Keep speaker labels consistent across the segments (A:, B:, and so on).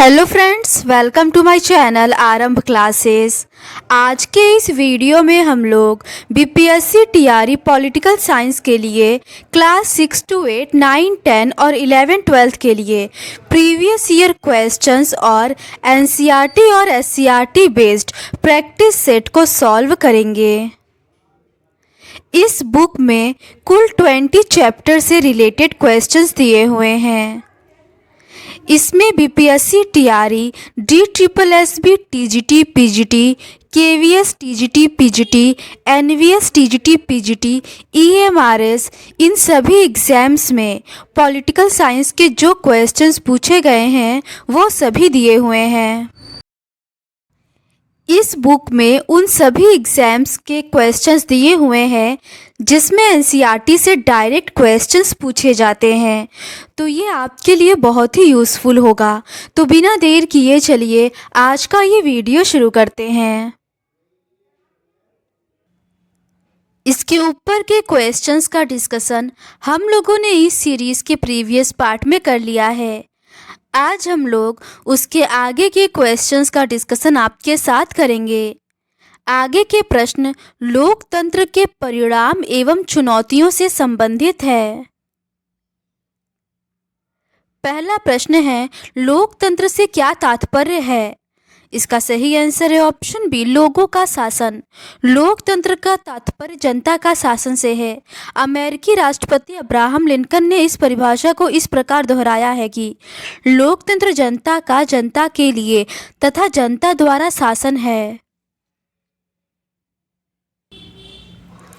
A: Hello friends, welcome to my channel Aarambh classes. आज के इस वीडियो में हम लोग बीपीएससी टीआरई पॉलिटिकल साइंस के लिए क्लास 6 to 8, 9, 10 और 11, 12 के लिए प्रीवियस ईयर क्वेश्चंस और एनसीईआरटी और एससीईआरटी बेस्ड प्रैक्टिस सेट को सॉल्व करेंगे। इस बुक में कुल 20 चैप्टर से रिलेटेड क्वेश्चंस दिए हुए हैं। इसमें BPSC TRE, DSSB TGT PGT, KVS TGT PGT, NVS TGT PGT, EMRS इन सभी एग्ज़ाम्स में पॉलिटिकल साइंस के जो क्वेश्चंस पूछे गए हैं वो सभी दिए हुए हैं। इस बुक में उन सभी एग्ज़ाम्स के क्वेश्चंस दिए हुए हैं जिसमें एनसीईआरटी से डायरेक्ट क्वेश्चंस पूछे जाते हैं, तो ये आपके लिए बहुत ही यूज़फुल होगा। तो बिना देर किए चलिए आज का ये वीडियो शुरू करते हैं। इसके ऊपर के क्वेश्चंस का डिस्कशन हम लोगों ने इस सीरीज़ के प्रीवियस पार्ट में कर लिया है। आज हम लोग उसके आगे के क्वेश्चंस का डिस्कशन आपके साथ करेंगे। आगे के प्रश्न लोकतंत्र के परिणाम एवं चुनौतियों से संबंधित है। पहला प्रश्न है, लोकतंत्र से क्या तात्पर्य है? इसका सही आंसर है ऑप्शन बी, लोगों का शासन। लोकतंत्र का तात्पर्य जनता का शासन से है। अमेरिकी राष्ट्रपति अब्राहम लिंकन ने इस परिभाषा को इस प्रकार दोहराया है कि लोकतंत्र जनता का, जनता के लिए तथा जनता द्वारा शासन है।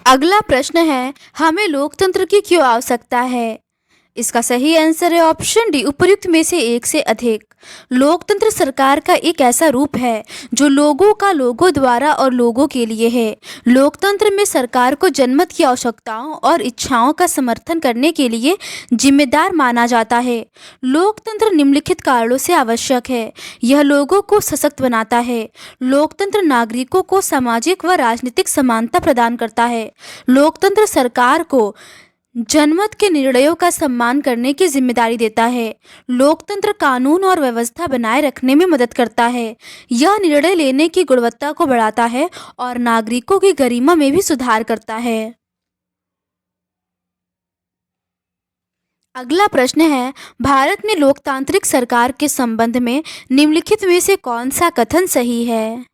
A: अगला प्रश्न है, हमें लोकतंत्र की क्यों आवश्यकता है? इसका सही आंसर है ऑप्शन डी, उपर्युक्त में से एक से अधिक। लोकतंत्र सरकार का एक ऐसा रूप है जो लोगों का, लोगों द्वारा और लोगों के लिए है। लोकतंत्र में सरकार को जनमत की आवश्यकताओं और इच्छाओं का समर्थन करने के लिए जिम्मेदार माना जाता है। लोकतंत्र निम्नलिखित कारणों से आवश्यक है। यह लोगों को सशक्त बनाता है। लोकतंत्र नागरिकों को सामाजिक व राजनीतिक समानता प्रदान करता है। लोकतंत्र सरकार को जनमत के निर्णयों का सम्मान करने की जिम्मेदारी देता है। लोकतंत्र कानून और व्यवस्था बनाए रखने में मदद करता है। यह निर्णय लेने की गुणवत्ता को बढ़ाता है और नागरिकों की गरिमा में भी सुधार करता है। अगला प्रश्न है, भारत में लोकतांत्रिक सरकार के संबंध में निम्नलिखित में से कौन सा कथन सही है?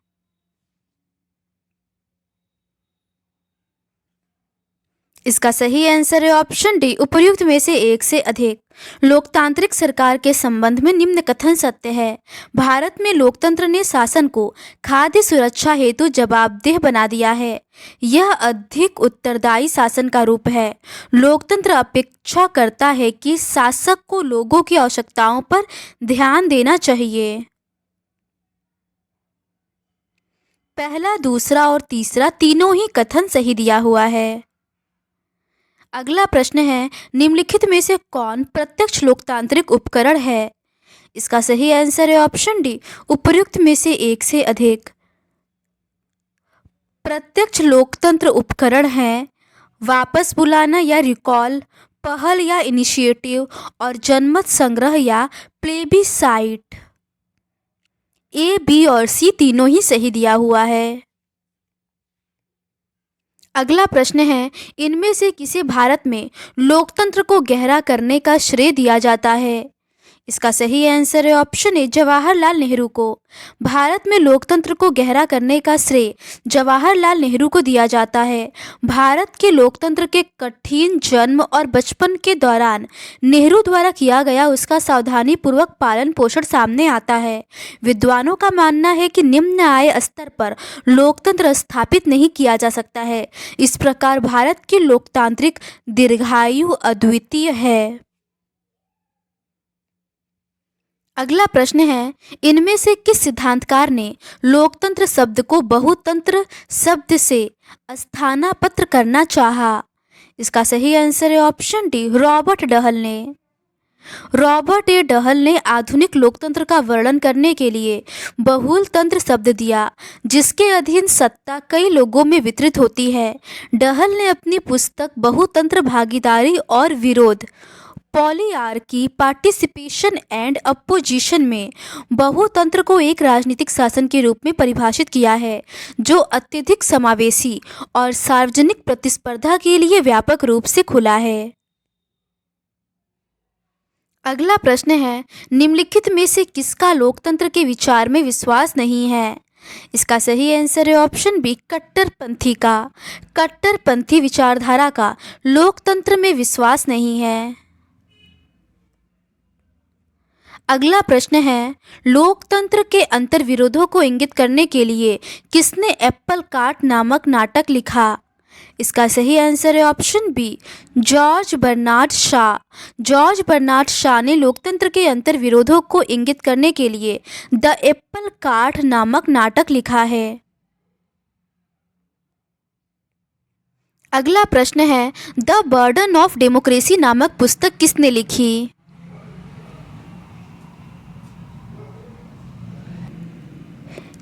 A: इसका सही आंसर है ऑप्शन डी, उपर्युक्त में से एक से अधिक। लोकतांत्रिक सरकार के संबंध में निम्न कथन सत्य है। भारत में लोकतंत्र ने शासन को खाद्य सुरक्षा हेतु जवाबदेह बना दिया है। यह अधिक उत्तरदायी शासन का रूप है। लोकतंत्र अपेक्षा करता है कि शासक को लोगों की आवश्यकताओं पर ध्यान देना चाहिए। पहला, दूसरा और तीसरा तीनों ही कथन सही दिया हुआ है। अगला प्रश्न है, निम्नलिखित में से कौन प्रत्यक्ष लोकतांत्रिक उपकरण है? इसका सही आंसर है ऑप्शन डी, उपर्युक्त में से एक से अधिक। प्रत्यक्ष लोकतंत्र उपकरण हैं वापस बुलाना या रिकॉल, पहल या इनिशिएटिव और जनमत संग्रह या प्लेबिसाइट। ए, बी और सी तीनों ही सही दिया हुआ है। अगला प्रश्न है, इनमें से किसे भारत में लोकतंत्र को गहरा करने का श्रेय दिया जाता है? इसका सही आंसर है ऑप्शन ए, जवाहरलाल नेहरू को। भारत में लोकतंत्र को गहरा करने का श्रेय जवाहरलाल नेहरू को दिया जाता है। भारत के लोकतंत्र के कठिन जन्म और बचपन के दौरान नेहरू द्वारा किया गया उसका सावधानीपूर्वक पालन पोषण सामने आता है। विद्वानों का मानना है कि निम्न आय स्तर पर लोकतंत्र स्थापित नहीं किया जा सकता है। इस प्रकार भारत की लोकतांत्रिक दीर्घायु अद्वितीय है। अगला प्रश्न है, इनमें से किस सिद्धांतकार ने लोकतंत्र शब्द को बहुतंत्र शब्द से स्थानापन्न करना चाहा? इसका सही आंसर है ऑप्शन डी, रॉबर्ट डहल ने। रॉबर्ट ए डहल ने आधुनिक लोकतंत्र का वर्णन करने के लिए बहुतंत्र शब्द दिया, जिसके अधीन सत्ता कई लोगों में वितरित होती है। डहल ने अपनी पुस्तक बहुतंत्र भागीदारी और विरोध पॉलीआर्की, पार्टिसिपेशन एंड अपोजिशन में बहुतंत्र को एक राजनीतिक शासन के रूप में परिभाषित किया है जो अत्यधिक समावेशी और सार्वजनिक प्रतिस्पर्धा के लिए व्यापक रूप से खुला है। अगला प्रश्न है, निम्नलिखित में से किसका लोकतंत्र के विचार में विश्वास नहीं है? इसका सही आंसर है ऑप्शन बी, कट्टरपंथी का। कट्टरपंथी विचारधारा का लोकतंत्र में विश्वास नहीं है। अगला प्रश्न है, लोकतंत्र के अंतर्विरोधों को इंगित करने के लिए किसने एप्पल कार्ट नामक नाटक लिखा? इसका सही आंसर है option B, George Bernard Shaw. George Bernard Shaw ने लोकतंत्र के अंतर्विरोधों को इंगित करने के लिए द एप्पल कार्ट नामक नाटक लिखा है। अगला प्रश्न है, द बर्डन ऑफ डेमोक्रेसी नामक पुस्तक किसने लिखी?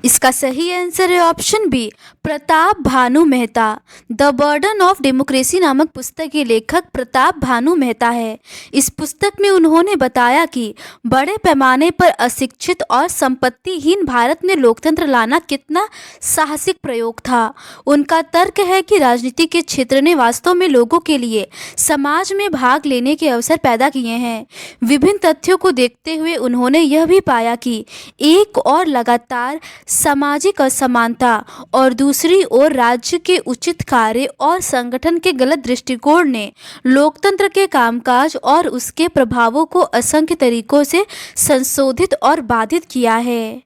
A: इसका सही आंसर है option B, Pratap Bhanu Mehta. The burden of democracy नामक पुस्तक के लेखक प्रताप भानु मेहता है। इस पुस्तक में उन्होंने बताया कि बड़े पैमाने पर अशिक्षित और संपत्तिहीन भारत में लोकतंत्र लाना कितना साहसिक प्रयोग था। उनका तर्क है कि राजनीति के क्षेत्र ने वास्तव में लोगों के लिए समाज में भाग लेने के अवसर पैदा किए हैं। विभिन्न तथ्यों को देखते हुए उन्होंने यह भी पाया कि एक और लगातार सामाजिक असमानता और दूसरी ओर राज्य के उचित कार्य और संगठन के गलत दृष्टिकोण ने लोकतंत्र के कामकाज और उसके प्रभावों को असंख्य तरीकों से संशोधित और बाधित किया है।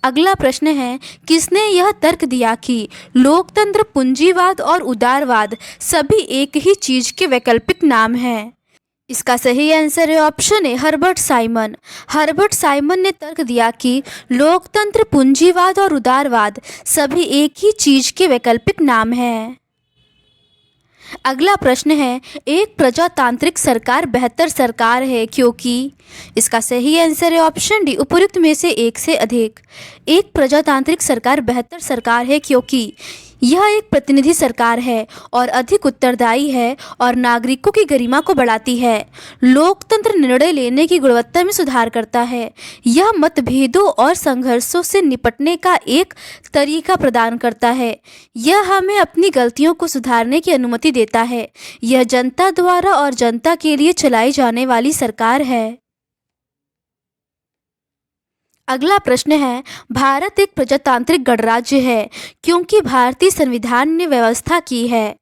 A: अगला प्रश्न है, किसने यह तर्क दिया कि लोकतंत्र, पूंजीवाद और उदारवाद सभी एक ही चीज के वैकल्पिक नाम हैं? इसका सही आंसर है option A, Herbert Simon. Herbert Simon ने तर्क दिया कि लोकतंत्र, पूंजीवाद और उदारवाद सभी एक ही चीज के वैकल्पिक नाम हैं। अगला प्रश्न है, एक प्रजातांत्रिक सरकार बेहतर सरकार है क्योंकि? इसका सही आंसर है ऑप्शन डी, उपर्युक्त में से एक से अधिक। एक प्रजातांत्रिक सरकार बेहतर सरकार है क्योंकि यह एक प्रतिनिधि सरकार है और अधिक उत्तरदायी है और नागरिकों की गरिमा को बढ़ाती है। लोकतंत्र निर्णय लेने की गुणवत्ता में सुधार करता है। यह मतभेदों और संघर्षों से निपटने का एक तरीका प्रदान करता है। यह हमें अपनी गलतियों को सुधारने की अनुमति देता है। यह जनता द्वारा और जनता के लिए चलाई जाने वाली सरकार है। अगला प्रश्न है, भारत एक प्रजातांत्रिक गणराज्य है क्योंकि भारतीय संविधान ने व्यवस्था की है।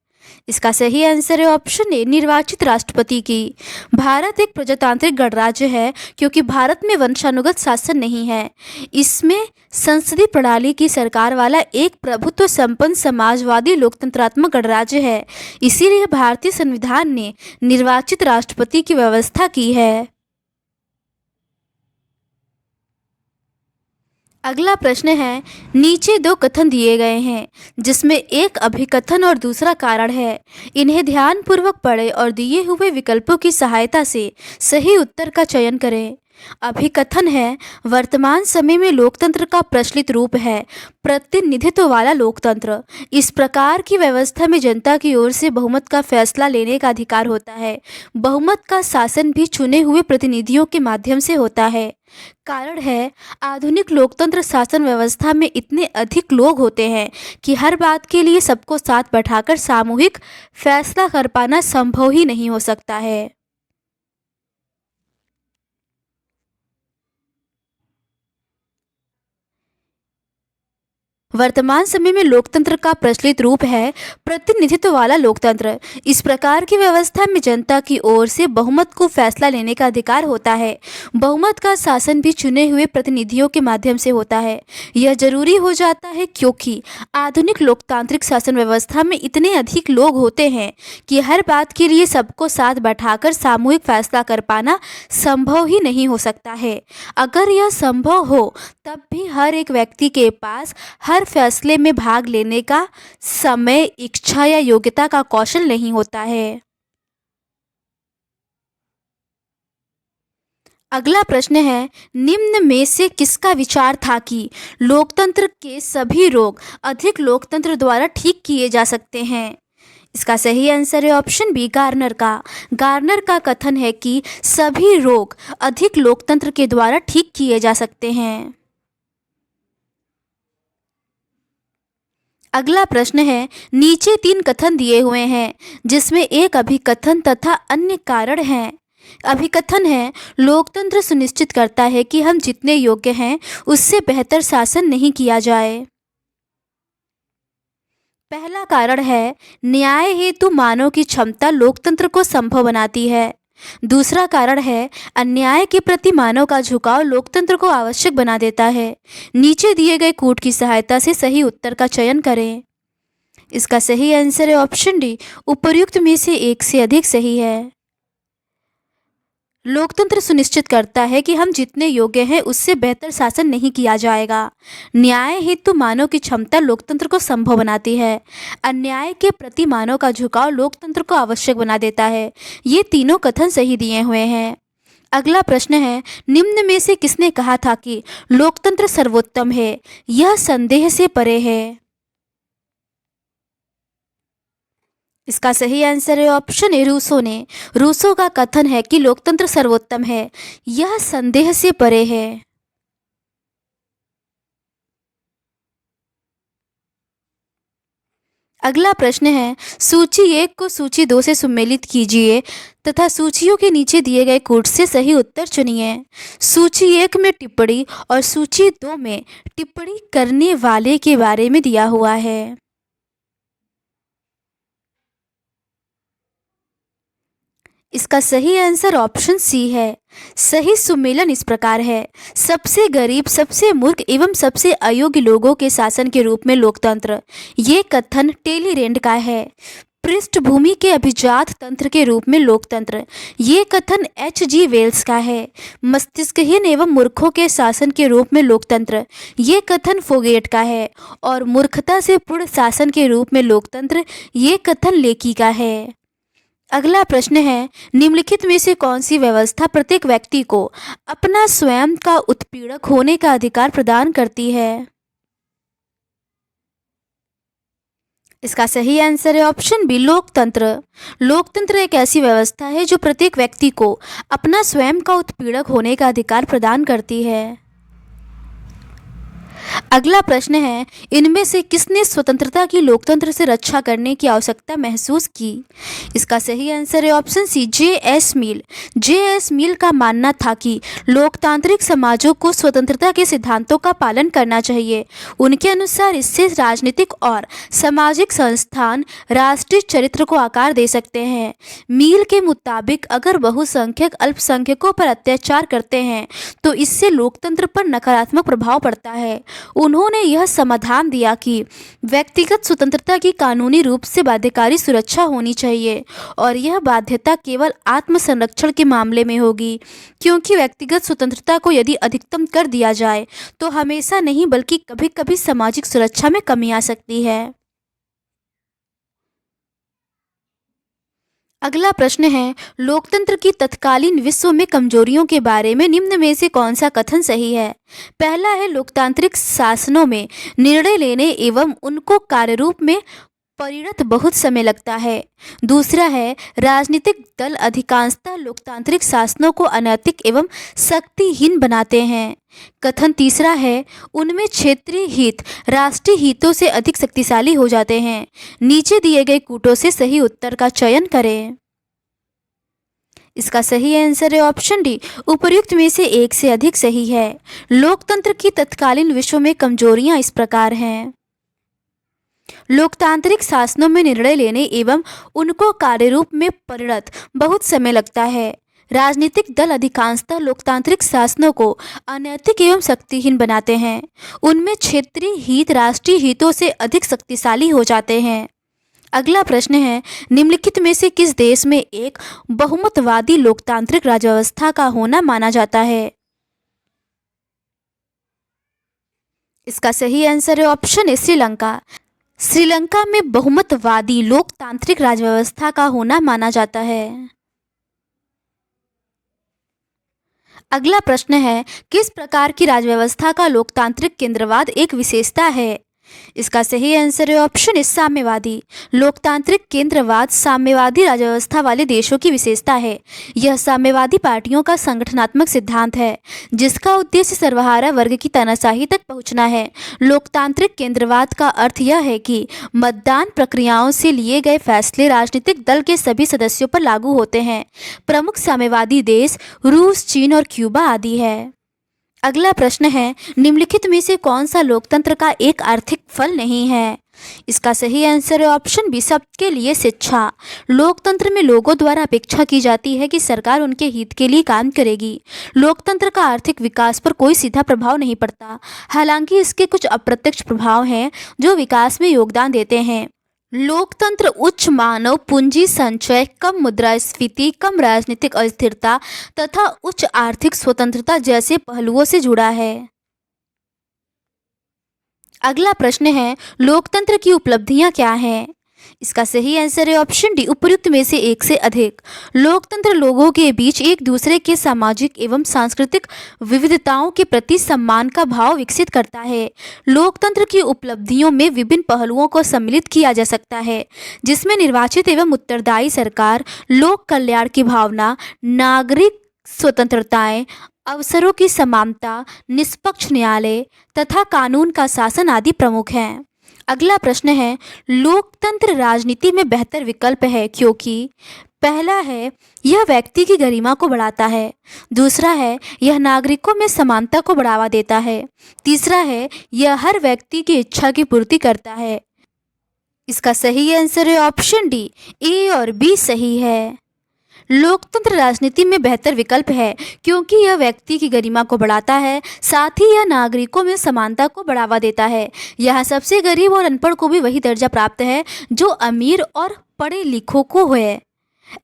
A: इसका सही आंसर है ऑप्शन ए, निर्वाचित राष्ट्रपति की। भारत एक प्रजातांत्रिक गणराज्य है क्योंकि भारत में वंशानुगत शासन नहीं है। इसमें संसदीय प्रणाली की सरकार वाला एक प्रभुत्व संपन्न समाजवादी लोकतंत्रात्मक गणराज्य है। इसीलिए भारतीय संविधान ने निर्वाचित राष्ट्रपति की व्यवस्था की है। अगला प्रश्न है, नीचे दो कथन दिए गए हैं जिसमें एक अभिकथन और दूसरा कारण है। इन्हें ध्यानपूर्वक पढ़ें और दिए हुए विकल्पों की सहायता से सही उत्तर का चयन करें। अभिकथन है, वर्तमान समय में लोकतंत्र का प्रचलित रूप है प्रतिनिधित्व वाला लोकतंत्र। इस प्रकार की व्यवस्था में जनता की ओर से बहुमत का फैसला लेने का अधिकार होता है। बहुमत का शासन भी चुने हुए प्रतिनिधियों के माध्यम से होता है। कारण है, आधुनिक लोकतंत्र शासन व्यवस्था में इतने अधिक लोग होते हैं कि हर बात के लिए सबको साथ बैठाकर सामूहिक फैसला कर पाना संभव ही नहीं हो सकता है। वर्तमान समय में लोकतंत्र का प्रचलित रूप है प्रतिनिधित्व वाला लोकतंत्र। इस प्रकार की व्यवस्था में जनता की ओर से बहुमत को फैसला लेने का अधिकार होता है। बहुमत का शासन भी चुने हुए प्रतिनिधियों के माध्यम से होता है। यह जरूरी हो जाता है क्योंकि आधुनिक लोकतांत्रिक शासन व्यवस्था में इतने अधिक लोग होते हैं कि हर बात के लिए सबको साथ बैठाकर सामूहिक फैसला कर पाना संभव ही नहीं हो सकता है। अगर यह संभव हो तब भी हर एक व्यक्ति के पास हर फैसले में भाग लेने का समय, इच्छा या योग्यता का कौशल नहीं होता है। अगला प्रश्न है, निम्न में से किसका विचार था कि लोकतंत्र के सभी रोग अधिक लोकतंत्र द्वारा ठीक किए जा सकते हैं? इसका सही आंसर है ऑप्शन बी, गार्नर का। गार्नर का कथन है कि सभी रोग अधिक लोकतंत्र के द्वारा ठीक किए जा सकते हैं। अगला प्रश्न है, नीचे 3 कथन दिए हुए हैं जिसमें एक अभिकथन तथा अन्य कारण हैं। अभिकथन है, लोकतंत्र सुनिश्चित करता है कि हम जितने योग्य हैं उससे बेहतर शासन नहीं किया जाए। पहला कारण है, न्याय हेतु मानव की क्षमता लोकतंत्र को संभव बनाती है। दूसरा कारण है, अन्याय के प्रति मानव का झुकाव लोकतंत्र को आवश्यक बना देता है। नीचे दिए गए कूट की सहायता से सही उत्तर का चयन करें। इसका सही आंसर है ऑप्शन डी, उपर्युक्त में से एक से अधिक सही है। लोकतंत्र सुनिश्चित करता है कि हम जितने योग्य हैं उससे बेहतर शासन नहीं किया जाएगा। न्याय हेतु मानव की क्षमता लोकतंत्र को संभव बनाती है। अन्याय के प्रति मानव का झुकाव लोकतंत्र को आवश्यक बना देता है। ये तीनों कथन सही दिए हुए हैं। अगला प्रश्न है, निम्न में से किसने कहा था कि लोकतंत्र सर्वोत्तम है? यह संदेह से परे है। इसका सही आंसर है ऑप्शन ए, रूसो ने। रूसो का कथन है कि लोकतंत्र सर्वोत्तम है, यह संदेह से परे है। अगला प्रश्न है, सूची 1 को सूची 2 से सुमेलित कीजिए तथा सूचियों के नीचे दिए गए कूट से सही उत्तर चुनिए। सूची 1 में टिप्पणी और सूची 2 में टिप्पणी करने वाले के बारे में दिया हुआ है। इसका सही आंसर ऑप्शन सी है। सही सुमेलन इस प्रकार है, सबसे गरीब, सबसे मूर्ख एवं सबसे अयोग्य लोगों के शासन के रूप में लोकतंत्र। ये कथन टेलीरेंड का है। पृष्ठभूमि के अभिजात तंत्र के रूप में लोकतंत्र, ये कथन H.G. वेल्स का है। मस्तिष्कहीन एवं मूर्खों के शासन के रूप में लोकतंत्र, ये कथन फोगेट का है। और मूर्खता से पूर्ण शासन के रूप में लोकतंत्र, ये कथन लेकी का है। अगला प्रश्न है, निम्नलिखित में से कौन सी व्यवस्था प्रत्येक व्यक्ति को अपना स्वयं का उत्पीड़क होने का अधिकार प्रदान करती है? इसका सही आंसर है ऑप्शन बी, लोकतंत्र। लोकतंत्र एक ऐसी व्यवस्था है जो प्रत्येक व्यक्ति को अपना स्वयं का उत्पीड़क होने का अधिकार प्रदान करती है। अगला प्रश्न है, इनमें से किसने स्वतंत्रता की लोकतंत्र से रक्षा करने की आवश्यकता महसूस की? इसका सही आंसर है ऑप्शन सी, J.S. मिल। J.S. मिल का मानना था कि लोकतांत्रिक समाजों को स्वतंत्रता के सिद्धांतों का पालन करना चाहिए। उनके अनुसार इससे राजनीतिक और सामाजिक संस्थान राष्ट्रीय चरित्र को आकार दे सकते हैं। मिल के मुताबिक अगर बहुसंख्यक अल्पसंख्यकों पर अत्याचार करते हैं तो इससे लोकतंत्र पर नकारात्मक प्रभाव पड़ता है। उन्होंने यह समाधान दिया कि व्यक्तिगत स्वतंत्रता की कानूनी रूप से बाध्यकारी सुरक्षा होनी चाहिए और यह बाध्यता केवल आत्मसंरक्षण के मामले में होगी, क्योंकि व्यक्तिगत स्वतंत्रता को यदि अधिकतम कर दिया जाए तो हमेशा नहीं बल्कि कभी-कभी सामाजिक सुरक्षा में कमी आ सकती है। अगला प्रश्न है, लोकतंत्र की तत्कालीन विश्व में कमजोरियों के बारे में निम्न में से कौन सा कथन सही है? पहला है, लोकतांत्रिक शासनों में निर्णय लेने एवं उनको कार्यरूप में परिणत बहुत समय लगता है। दूसरा है, राजनीतिक दल अधिकांशतः लोकतांत्रिक शासनों को अनैतिक एवं शक्तिहीन बनाते हैं। कथन तीसरा है, उनमें क्षेत्रीय हित राष्ट्रीय हितों से अधिक शक्तिशाली हो जाते हैं। नीचे दिए गए कूटों से सही उत्तर का चयन करें। इसका सही आंसर है ऑप्शन डी, उपर्युक्त में से एक से अधिक सही है। लोकतंत्र की तत्कालीन विश्व में कमजोरियां इस प्रकार हैं। लोकतांत्रिक शासनों में निर्णय लेने एवं उनको कार्यरूप में परिणत बहुत समय लगता है। राजनीतिक दल अधिकांशतः लोकतांत्रिक शासनों को अनैतिक एवं शक्तिहीन बनाते हैं। उनमें क्षेत्रीय हित राष्ट्रीय हितों से अधिक शक्तिशाली हो जाते हैं। अगला प्रश्न है, निम्नलिखित में से किस देश में एक बहुमतवादी लोकतांत्रिक राज्य व्यवस्था का होना माना जाता है? इसका सही आंसर है ऑप्शन ए, श्रीलंका। श्रीलंका में बहुमतवादी लोकतांत्रिक राज्य व्यवस्था का होना माना जाता है। अगला प्रश्न है, किस प्रकार की राज्य व्यवस्था का लोकतांत्रिक केंद्रवाद एक विशेषता है? इसका सही आंसर है ऑप्शन ए साम्यवादी। लोकतांत्रिक केंद्रवाद साम्यवादी राज्य व्यवस्था वाले देशों की विशेषता है। यह साम्यवादी पार्टियों का संगठनात्मक सिद्धांत है जिसका उद्देश्य सर्वहारा वर्ग की तानाशाही तक पहुंचना है। लोकतांत्रिक केंद्रवाद का अर्थ यह है कि मतदान प्रक्रियाओं से लिए गए फैसले राजनीतिक दल के सभी सदस्यों पर लागू होते हैं। प्रमुख साम्यवादी देश रूस, चीन और क्यूबा आदि है। अगला प्रश्न है, निम्नलिखित में से कौन सा लोकतंत्र का एक आर्थिक फल नहीं है? इसका सही आंसर है ऑप्शन बी, सबके लिए शिक्षा। लोकतंत्र में लोगों द्वारा अपेक्षा की जाती है कि सरकार उनके हित के लिए काम करेगी। लोकतंत्र का आर्थिक विकास पर कोई सीधा प्रभाव नहीं पड़ता, हालांकि इसके कुछ अप्रत्यक्ष प्रभाव हैं जो विकास में योगदान देते हैं। लोकतंत्र उच्च मानव पूंजी संचय, कम मुद्रास्फीति, कम राजनीतिक अस्थिरता तथा उच्च आर्थिक स्वतंत्रता जैसे पहलुओं से जुड़ा है। अगला प्रश्न है, लोकतंत्र की उपलब्धियां क्या हैं? इसका सही आंसर है ऑप्शन डी, उपर्युक्त में से एक से अधिक। लोकतंत्र लोगों के बीच एक दूसरे के सामाजिक एवं सांस्कृतिक विविधताओं के प्रति सम्मान का भाव विकसित करता है। लोकतंत्र की उपलब्धियों में विभिन्न पहलुओं को सम्मिलित किया जा सकता है, जिसमें निर्वाचित एवं उत्तरदायी सरकार, लोक कल्याण की भावना, नागरिक स्वतंत्रताएं, अवसरों की समानता, निष्पक्ष न्यायालय तथा कानून का शासन आदि प्रमुख हैं। अगला प्रश्न है, लोकतंत्र राजनीति में बेहतर विकल्प है क्योंकि पहला है, यह व्यक्ति की गरिमा को बढ़ाता है। दूसरा है, यह नागरिकों में समानता को बढ़ावा देता है। तीसरा है, यह हर व्यक्ति की इच्छा की पूर्ति करता है। इसका सही आंसर है ऑप्शन डी, ए और बी सही है। लोकतंत्र राजनीति में बेहतर विकल्प है क्योंकि यह व्यक्ति की गरिमा को बढ़ाता है, साथ ही यह नागरिकों में समानता को बढ़ावा देता है। यहाँ सबसे गरीब और अनपढ़ को भी वही दर्जा प्राप्त है जो अमीर और पढ़े लिखों को है।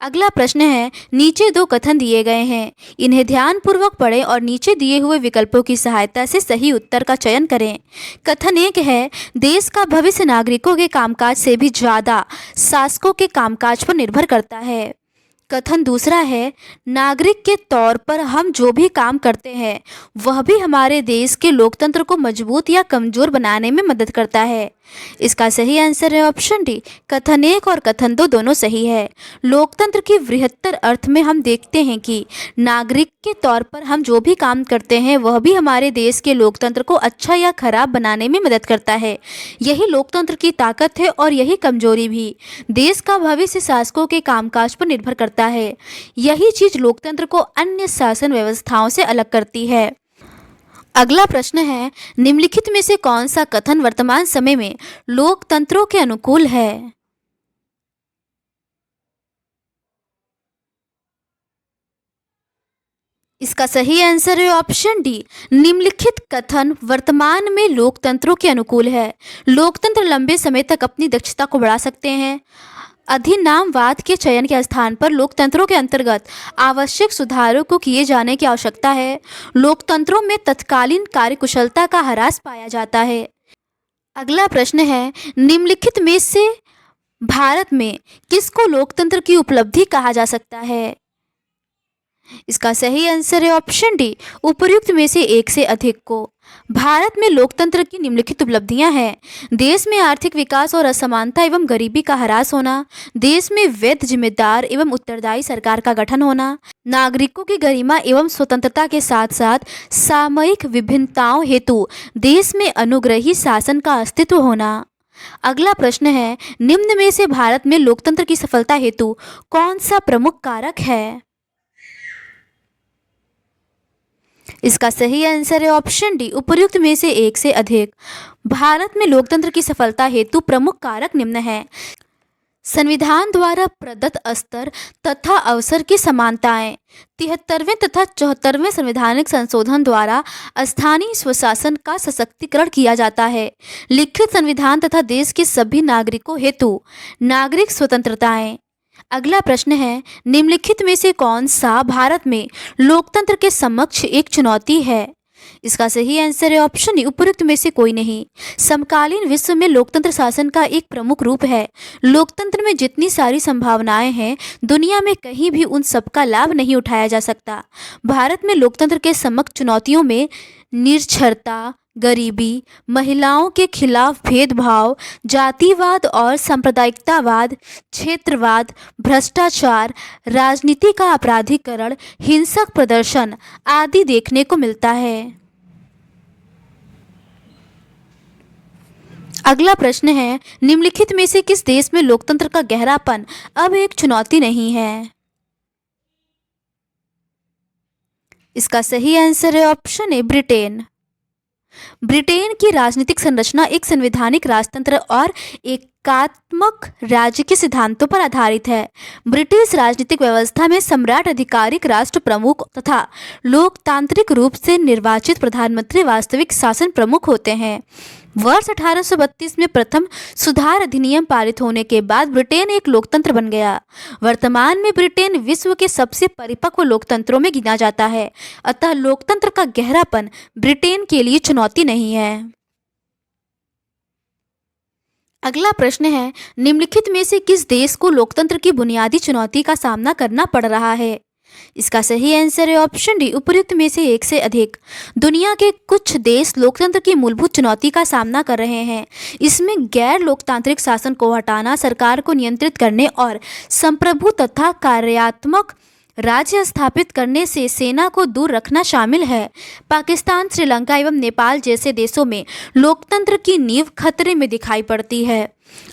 A: अगला प्रश्न है, नीचे दो कथन दिए गए हैं, इन्हें ध्यानपूर्वक पढ़ें और नीचे दिए हुए विकल्पों की सहायता से सही उत्तर का चयन करें। कथन एक है, देश का भविष्य नागरिकों के कामकाज से भी ज़्यादा शासकों के कामकाज पर निर्भर करता है। कथन दूसरा है, नागरिक के तौर पर हम जो भी काम करते हैं वह भी हमारे देश के लोकतंत्र को मजबूत या कमज़ोर बनाने में मदद करता है। इसका सही आंसर है ऑप्शन डी, कथन एक और कथन दो दोनों सही है। लोकतंत्र के बृहत्तर अर्थ में हम देखते हैं कि नागरिक के तौर पर हम जो भी काम करते हैं वह भी हमारे देश के लोकतंत्र को अच्छा या खराब बनाने में मदद करता है। यही लोकतंत्र की ताकत है और यही कमजोरी भी। देश का भविष्य शासकों के कामकाज पर निर्भर करता है। यही चीज लोकतंत्र को अन्य शासन व्यवस्थाओं से अलग करती है। अगला प्रश्न है, निम्नलिखित में से कौन सा कथन वर्तमान समय में लोकतंत्रों के अनुकूल है? इसका सही आंसर है ऑप्शन डी, निम्नलिखित कथन वर्तमान में लोकतंत्रों के अनुकूल है। लोकतंत्र लंबे समय तक अपनी दक्षता को बढ़ा सकते हैं। अधिनामवाद के चयन के स्थान पर लोकतंत्रों के अंतर्गत आवश्यक सुधारों को किए जाने की आवश्यकता है। लोकतंत्रों में तत्कालीन कार्यकुशलता का ह्रास पाया जाता है। अगला प्रश्न है, निम्नलिखित में से भारत में किसको लोकतंत्र की उपलब्धि कहा जा सकता है? इसका सही आंसर है ऑप्शन डी, उपर्युक्त में से एक से अधिक को। भारत में लोकतंत्र की निम्नलिखित उपलब्धियां हैं, देश में आर्थिक विकास और असमानता एवं गरीबी का ह्रास होना, देश में वैध, जिम्मेदार एवं उत्तरदायी सरकार का गठन होना, नागरिकों की गरिमा एवं स्वतंत्रता के साथ साथ सामयिक विभिन्नताओं हेतु देश में अनुग्रही शासन का अस्तित्व होना। अगला प्रश्न है, निम्न में से भारत में लोकतंत्र की सफलता हेतु कौन सा प्रमुख कारक है? इसका सही आंसर है ऑप्शन डी, उपर्युक्त में से एक से अधिक। भारत में लोकतंत्र की सफलता हेतु प्रमुख कारक निम्न हैं: संविधान द्वारा प्रदत्त स्तर तथा अवसर की समानताएं, 73वें तथा 74वें संवैधानिक संशोधन द्वारा स्थानीय स्वशासन का सशक्तिकरण किया जाता है, लिखित संविधान तथा देश के सभी नागरिकों हेतु नागरिक स्वतंत्रताएं। अगला प्रश्न है, निम्नलिखित में से कौन सा भारत में लोकतंत्र के समक्ष एक चुनौती है? इसका सही आंसर है ऑप्शन डी, उपरोक्त में से कोई नहीं। समकालीन विश्व में लोकतंत्र शासन का एक प्रमुख रूप है। लोकतंत्र में जितनी सारी संभावनाएं हैं, दुनिया में कहीं भी उन सबका लाभ नहीं उठाया जा सकता। भारत में लोकतंत्र के समक्ष चुनौतियों में निरक्षरता, गरीबी, महिलाओं के खिलाफ भेदभाव, जातिवाद और सांप्रदायिकतावाद, क्षेत्रवाद, भ्रष्टाचार, राजनीति का अपराधीकरण, हिंसक प्रदर्शन आदि देखने को मिलता है। अगला प्रश्न है, निम्नलिखित में से किस देश में लोकतंत्र का गहरापन अब एक चुनौती नहीं है? इसका सही आंसर है ऑप्शन ए, ब्रिटेन। ब्रिटेन की राजनीतिक संरचना एक संवैधानिक राजतंत्र और एकात्मक राज्य के सिद्धांतों पर आधारित है। ब्रिटिश राजनीतिक व्यवस्था में सम्राट आधिकारिक राष्ट्र प्रमुख तथा लोकतांत्रिक रूप से निर्वाचित प्रधानमंत्री वास्तविक शासन प्रमुख होते हैं। वर्ष 1832 में प्रथम सुधार अधिनियम पारित होने के बाद ब्रिटेन एक लोकतंत्र बन गया। वर्तमान में ब्रिटेन विश्व के सबसे परिपक्व लोकतंत्रों में गिना जाता है, अतः लोकतंत्र का गहरापन ब्रिटेन के लिए चुनौती नहीं है। अगला प्रश्न है, निम्नलिखित में से किस देश को लोकतंत्र की बुनियादी चुनौती का सामना करना पड़ रहा है? इसका सही आंसर है ऑप्शन डी, उपर्युक्त में से एक से अधिक। दुनिया के कुछ देश लोकतंत्र की मूलभूत चुनौती का सामना कर रहे हैं। इसमें गैर लोकतांत्रिक शासन को हटाना, सरकार को नियंत्रित करने और संप्रभु तथा कार्यात्मक राज्य स्थापित करने से सेना को दूर रखना शामिल है। पाकिस्तान, श्रीलंका एवं नेपाल जैसे देशों में लोकतंत्र की नींव खतरे में दिखाई पड़ती है।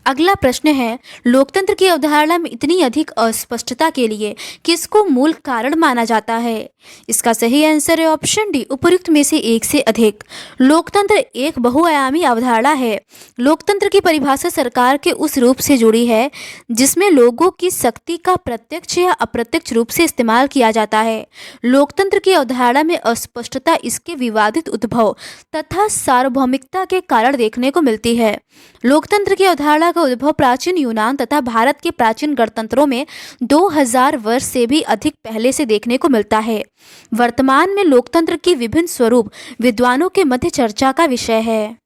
A: अगला प्रश्न है, लोकतंत्र की अवधारणा में इतनी अधिक अस्पष्टता के लिए किसको मूल कारण माना जाता है? इसका सही आंसर है ऑप्शन डी, उपर्युक्त में से एक से अधिक। लोकतंत्र एक बहुआयामी अवधारणा है। लोकतंत्र की परिभाषा सरकार के उस रूप से जुड़ी है जिसमें लोगों की शक्ति का प्रत्यक्ष या अप्रत्यक्ष रूप से इस्तेमाल किया जाता है। लोकतंत्र की अवधारणा में अस्पष्टता इसके विवादित उद्भव तथा सार्वभौमिकता के कारण देखने को मिलती है। लोकतंत्र की अवधारणा का उद्भव प्राचीन यूनान तथा भारत के प्राचीन गणतंत्रों में 2000 वर्ष से भी अधिक पहले से देखने को मिलता है। वर्तमान में लोकतंत्र की विभिन्न स्वरूप विद्वानों के मध्य चर्चा का विषय है।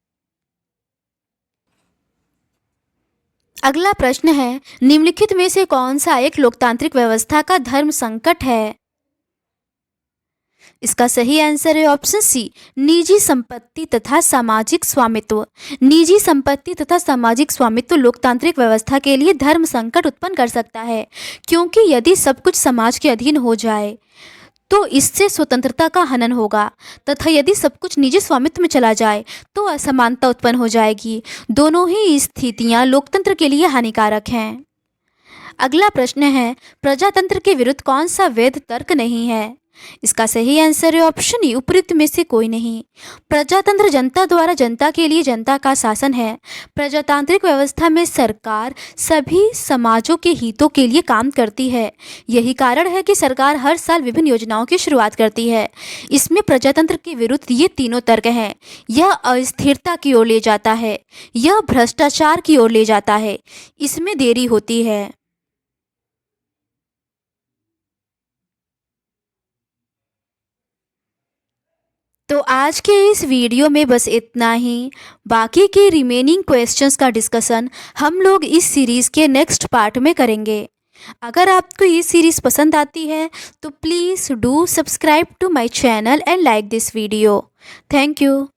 A: अगला प्रश्न है, निम्नलिखित में से कौन सा एक लोकतांत्रिक व्यवस्था का धर्म संकट है? इसका सही आंसर है ऑप्शन सी, निजी संपत्ति तथा सामाजिक स्वामित्व। निजी संपत्ति तथा सामाजिक स्वामित्व लोकतांत्रिक व्यवस्था के लिए धर्म संकट उत्पन्न कर सकता है, क्योंकि यदि सब कुछ समाज के अधीन हो जाए तो इससे स्वतंत्रता का हनन होगा तथा यदि सब कुछ निजी स्वामित्व में चला जाए तो असमानता उत्पन्न हो जाएगी। दोनों ही स्थितियां लोकतंत्र के लिए हानिकारक हैं। अगला प्रश्न है, प्रजातंत्र के विरुद्ध कौन सा वैध तर्क नहीं है? इसका सही आंसर है ऑप्शन ई, उपयुक्त में से कोई नहीं। प्रजातंत्र जनता द्वारा जनता के लिए जनता का शासन है। प्रजातांत्रिक व्यवस्था में सरकार सभी समाजों के हितों के लिए काम करती है। यही कारण है कि सरकार हर साल विभिन्न योजनाओं की शुरुआत करती है। इसमें प्रजातंत्र के विरुद्ध ये तीनों तर्क हैं। यह अस्थिरता की ओर ले जाता है, यह भ्रष्टाचार की ओर ले जाता है, इसमें देरी होती है। तो आज के इस वीडियो में बस इतना ही। बाकी के रिमेनिंग क्वेश्चंस का डिस्कशन हम लोग इस सीरीज़ के नेक्स्ट पार्ट में करेंगे। अगर आपको ये सीरीज़ पसंद आती है तो please do subscribe to my channel and like this video. Thank you.